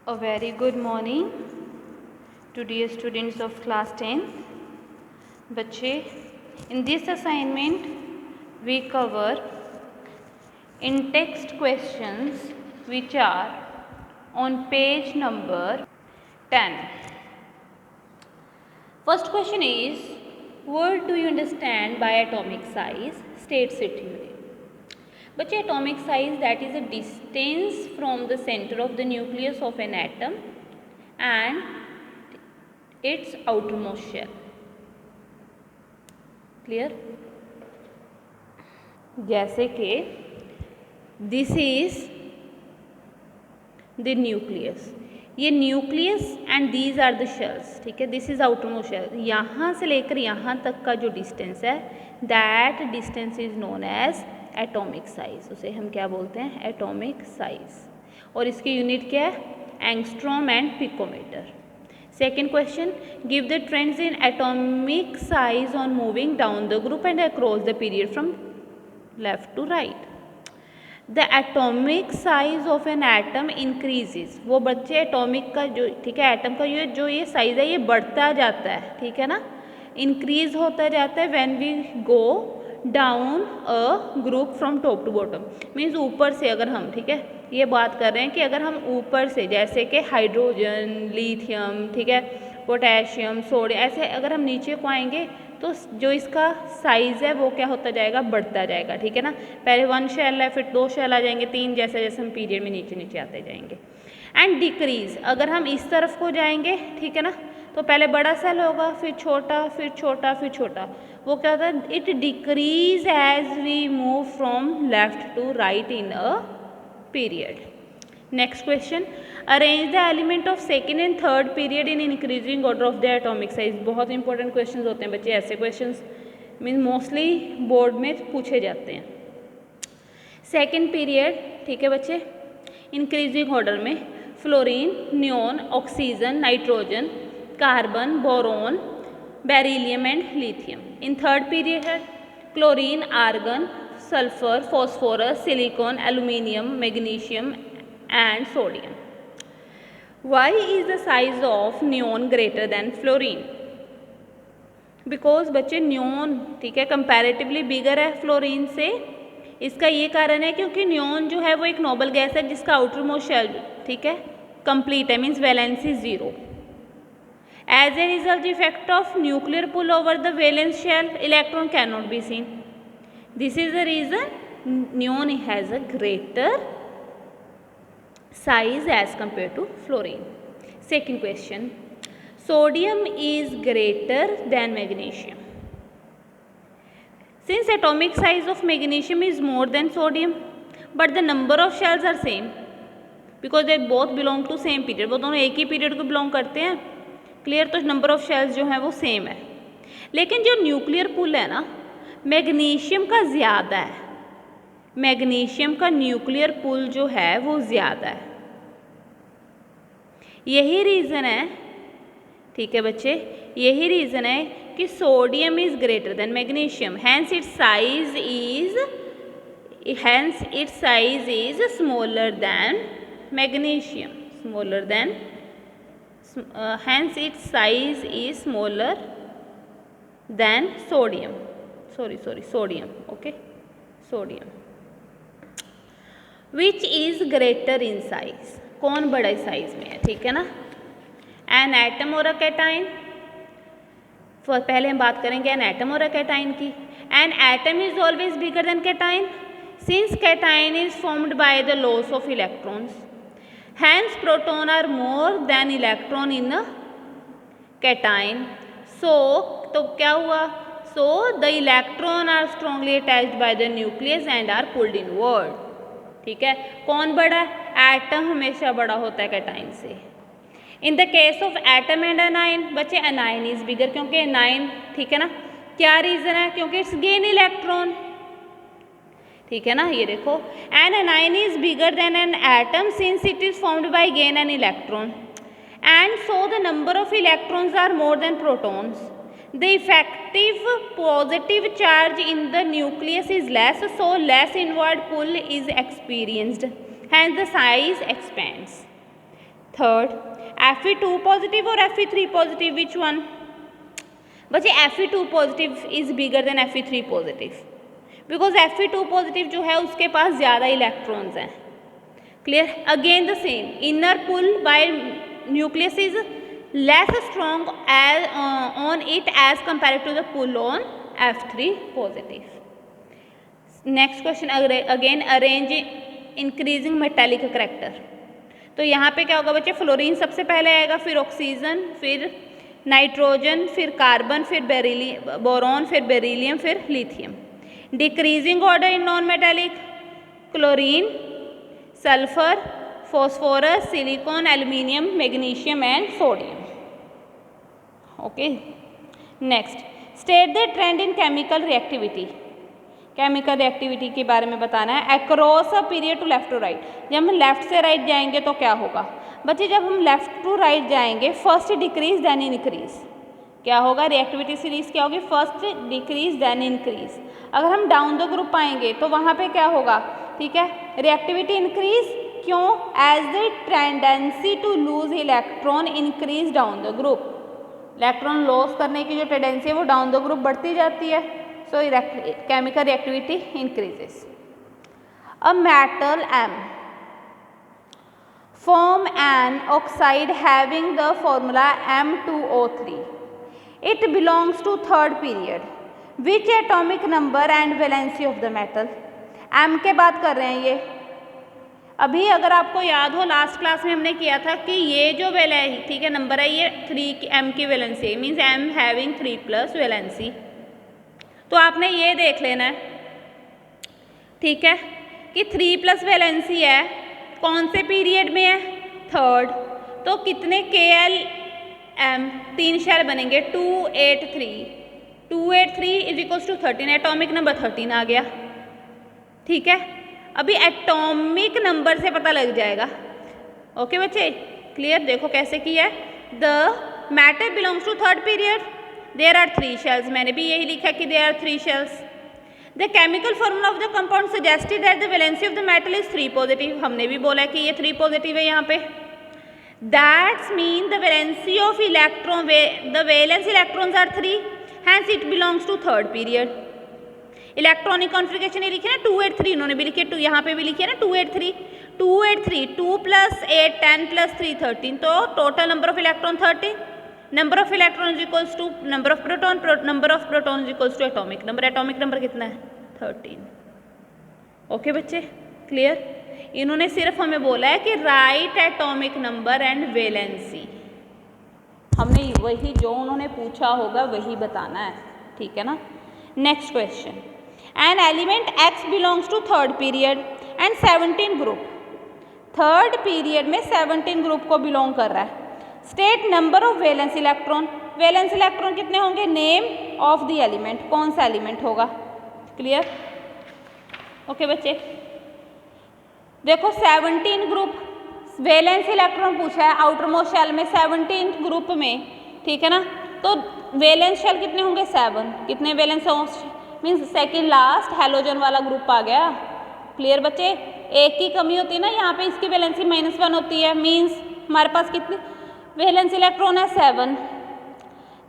A very good morning to dear students of class 10th. बच्चे, in this assignment we cover in text questions which are on page number 10. First question is, what do you understand by atomic size? States it here. बच्चे, atomic size that is a distance from the centre of the nucleus of an atom and its outermost shell. Clear? जैसे कि this is the nucleus, ये nucleus and these are the shells. ठीक है, this is outermost shell. यहाँ से लेकर यहाँ तक का जो डिस्टेंस है that distance is known as atomic size. उसे हम क्या बोलते हैं? Atomic size. और इसकी यूनिट क्या है? Angstrom and picometre. Second question, give the trends in atomic size on moving down the group and across the period from left to right. The atomic size of an atom increases. वो बच्चे atomic का जो, ठीक है, atom का जो ये size है ये बढ़ता जाता है. ठीक है ना, इंक्रीज होता जाता है when we go down a group from top to bottom. Means ऊपर से अगर हम, ठीक है, ये बात कर रहे हैं कि अगर हम ऊपर से, जैसे कि हाइड्रोजन, लिथियम, ठीक है, पोटेशियम, सोडियम, ऐसे अगर हम नीचे को आएंगे तो जो इसका साइज़ है वो क्या होता जाएगा? बढ़ता जाएगा. ठीक है ना, पहले 1 शेल है, फिर 2 शेल आ जाएंगे, 3, जैसे जैसे हम पीरियड में नीचे नीचे आते जाएंगे. एंड डिक्रीज, अगर हम इस तरफ को जाएंगे, ठीक है ना, तो पहले बड़ा सेल होगा, फिर छोटा, फिर छोटा, फिर छोटा. वो क्या होता है? It decrease as we move from left to right in a period. Next question, arrange the element of second and third period in increasing order of the atomic size. बहुत इंपॉर्टेंट क्वेश्चन होते हैं बच्चे, ऐसे question mean mostly board में पूछे जाते हैं. Second period, ठीक है बच्चे, इंक्रीजिंग ऑर्डर में fluorine, neon, oxygen, nitrogen, carbon, boron, beryllium and lithium. In third period है chlorine, argon, sulphur, phosphorus, silicon, aluminium, magnesium and sodium. Why is the size of neon greater than fluorine? Because बच्चे neon, ठीक है, comparatively बिगर है fluorine से. इसका ये कारण है क्योंकि नियोन जो है वो एक नोबल गैस है जिसका आउटर मोस्ट शेल, ठीक है, कंप्लीट है, means valency 0. As a result, the effect of nuclear pull over the valence shell electron cannot be seen. This is the reason neon has a greater size as compared to fluorine. Second question, sodium is greater than magnesium. Since atomic size of magnesium is more than sodium, but the number of shells are same because they both belong to same period. वो दोनों एक ही period को belong करते हैं. Clear? तो number of shells जो है वो सेम है, लेकिन जो न्यूक्लियर पुल है ना, मैग्नीशियम का ज़्यादा है. मैग्नीशियम का न्यूक्लियर पुल जो है वो ज़्यादा है. यही रीज़न है, ठीक है बच्चे, यही रीज़न है कि sodium is greater than magnesium. Hence its size is smaller than magnesium. Smaller than hence its size is smaller than sodium. Sodium. Okay, sodium. Which is greater in size? कौन बड़ा size में है? ठीक है ना, an atom और अ cation. पहले हम बात करेंगे एन एटम और अ कैटाइन की. An atom is always bigger than cation since cation is formed by the loss of electrons. Hence proton are more than electron in a cation. So तो क्या हुआ? So the electron are strongly attached by the nucleus and are pulled inward. ठीक है, कौन बड़ा? Atom हमेशा बड़ा होता है कैटाइन से. In the case of atom and A9, बच्चे एनाइन इज बिगर, क्योंकि एनाइन, ठीक है ना, क्या रीज़न है? क्योंकि इट्स गेन इलेक्ट्रॉन. ठीक है ना, ये देखो, an anion is bigger than an atom since it is formed by gain an electron and so the number of electrons are more than protons. The effective positive charge in the nucleus is less, so less inward pull is experienced, hence the size expands. Third, Fe2 positive और Fe3 positive, which one? बच्चे Fe2 positive is bigger than Fe3 positive, because Fe2 positive जो है उसके पास ज़्यादा electrons हैं। Clear? Again the same, inner pull by nucleus is less strong as on it as compare to the pull on F3 positive. Next question, again arrange increasing metallic character. तो यहाँ पे क्या होगा बच्चे? फ्लोरीन सबसे पहले आएगा, फिर ऑक्सीजन, फिर नाइट्रोजन, फिर कार्बन, फिर बोरॉन, फिर बेरिलियम, फिर lithium. Decreasing order in non metallic, chlorine, sulphur, phosphorus, silicon, aluminium, magnesium and sodium. Okay, next, state the trend in chemical reactivity. Chemical reactivity के बारे में बताना है across a period to left to right. जब हम left से right जाएंगे तो क्या होगा बच्चे? जब हम लेफ्ट टू राइट जाएंगे, फर्स्ट डिक्रीज देन इंक्रीज। क्या होगा? रिएक्टिविटी सीरीज क्या होगी? First decrease then increase. अगर हम डाउन द ग्रुप आएंगे तो वहाँ पे क्या होगा? ठीक है, रिएक्टिविटी इंक्रीज। क्यों? As the tendency to lose electron increase down the group. Electron loss करने की जो टेंडेंसी है वो डाउन द ग्रुप बढ़ती जाती है। सो chemical reactivity increases. A metal M form an oxide having the formula M2O3. It belongs to third period. Which atomic number and valency of the metal? M के बात कर रहे हैं ये। अभी अगर आपको याद हो लास्ट क्लास में हमने किया था कि ये जो ठीक है नंबर है ये 3 M की वैलेंसी है, मीन्स M हैविंग 3+ वैलेंसी। तो आपने ये देख लेना है, ठीक है, कि 3+ वैलेंसी है, कौन से पीरियड में है? थर्ड। तो कितने KLM? 3 शेल बनेंगे, 283। 283 is equals to 13, atomic number 13 आ गया। ठीक है, अभी एटॉमिक नंबर से पता लग जाएगा। ओके बच्चे, क्लियर? देखो कैसे किया है। The matter belongs to third period, there are 3 shells. मैंने भी यही लिखा कि there are 3 shells. The chemical formula of the compound suggested that the valency of the metal is 3 positive. हमने भी बोला कि ये 3 पॉजिटिव है यहाँ पे। That's mean the valency of electron, the valence electrons are 3, hence it belongs to third period. Electronic configuration ये लिखी है ना 283, इन्होंने भी लिखी है, यहाँ पे भी लिखी है ना 283। 283, 2 + 8 10 + 3 13, तो total number of electron 13। Number of electron equals to number of proton, number of proton equals to atomic number. Atomic number कितना है? 13। ओके बच्चे, क्लियर? इन्होंने सिर्फ हमें बोला है कि right atomic number and valency. हमने वही जो उन्होंने पूछा होगा वही बताना है, ठीक है ना। Next question, an element X belongs to third period and 17 group. Third period में 17 ग्रुप को बिलोंग कर रहा है। State number of valence electron. Valence electron कितने होंगे? नेम ऑफ द एलिमेंट, कौन सा एलिमेंट होगा? क्लियर? ओके बच्चे, देखो 17 ग्रुप वैलेंस इलेक्ट्रॉन पूछा है आउटर मोस्ट शेल में 17 ग्रुप में, ठीक है ना। तो वैलेंस शेल कितने होंगे? 7। कितने valence means second last halogen वाला ग्रुप आ गया। क्लियर बच्चे? एक की कमी होती है ना यहाँ पे, इसकी वैलेंसी -1 होती है, मीन्स हमारे पास कितने वैलेंस इलेक्ट्रॉन है? 7।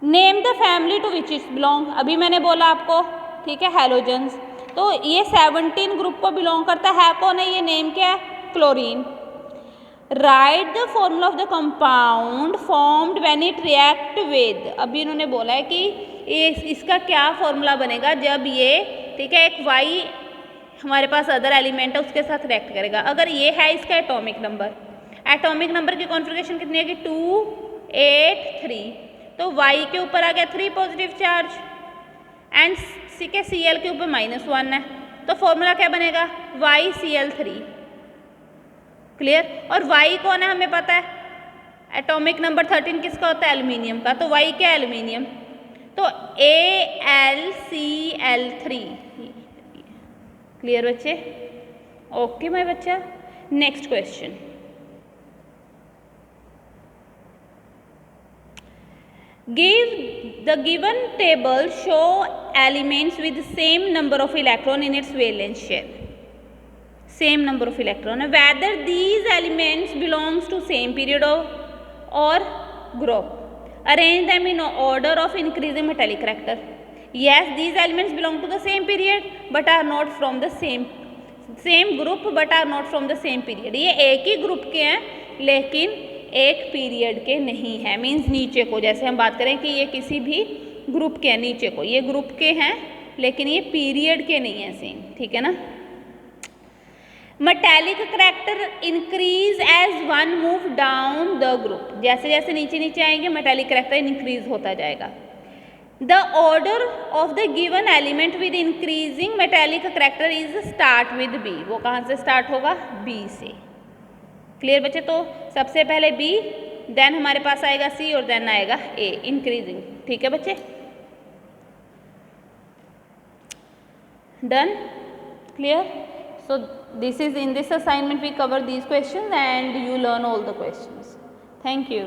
Name the family to which it belong. अभी मैंने बोला आपको, ठीक है, हैलोजन्स। तो ये 17 ग्रुप को बिलोंग करता है कौन है? ये नेम क्या है? Chlorine. Right the formula of the compound formed when it react with. अभी इन्होंने बोला है कि इसका क्या फॉर्मूला बनेगा जब ये, ठीक है, एक Y हमारे पास अदर एलिमेंट है उसके साथ रिएक्ट करेगा। अगर ये है इसका एटॉमिक नंबर, एटॉमिक नंबर की कॉन्फ़िगरेशन कितनी है कि 2 8 3, तो Y के ऊपर आ गया 3 पॉजिटिव चार्ज एंड Cl के ऊपर -1 है, तो फॉर्मूला क्या बनेगा? YCl3। क्लियर? और Y कौन है हमें पता है, एटॉमिक नंबर 13 किसका होता है? एल्यूमिनियम का, तो Y क्या है? एल्यूमिनियम, तो AlCl3। क्लियर बच्चे? ओके माय बच्चा, next question, give the given table show elements with same number of electron in its valence shell. Same number of electron है। Whether these elements belongs to same period और group, arrange them in order of increasing metallic character. yes these elements belong to the same period but are not from the same group but are not from the same period। ये एक ही group के हैं लेकिन एक period के नहीं है। Means नीचे को, जैसे हम बात करें कि ये किसी भी ग्रुप के हैं, नीचे को ये ग्रुप के हैं लेकिन ये पीरियड के नहीं है सेम, ठीक है ना। Metallic character increase as one move down the group, जैसे जैसे नीचे नीचे आएंगे मेटेलिक करेक्टर इंक्रीज होता जाएगा। The order of the given element with increasing metallic character is start with B। वो कहाँ से स्टार्ट होगा? B से। क्लियर बच्चे? तो सबसे पहले B, देन हमारे पास आएगा C और देन आएगा A, इंक्रीजिंग। ठीक है बच्चे? Done? Clear? So this is in this assignment we cover these questions and you learn all the questions. Thank you.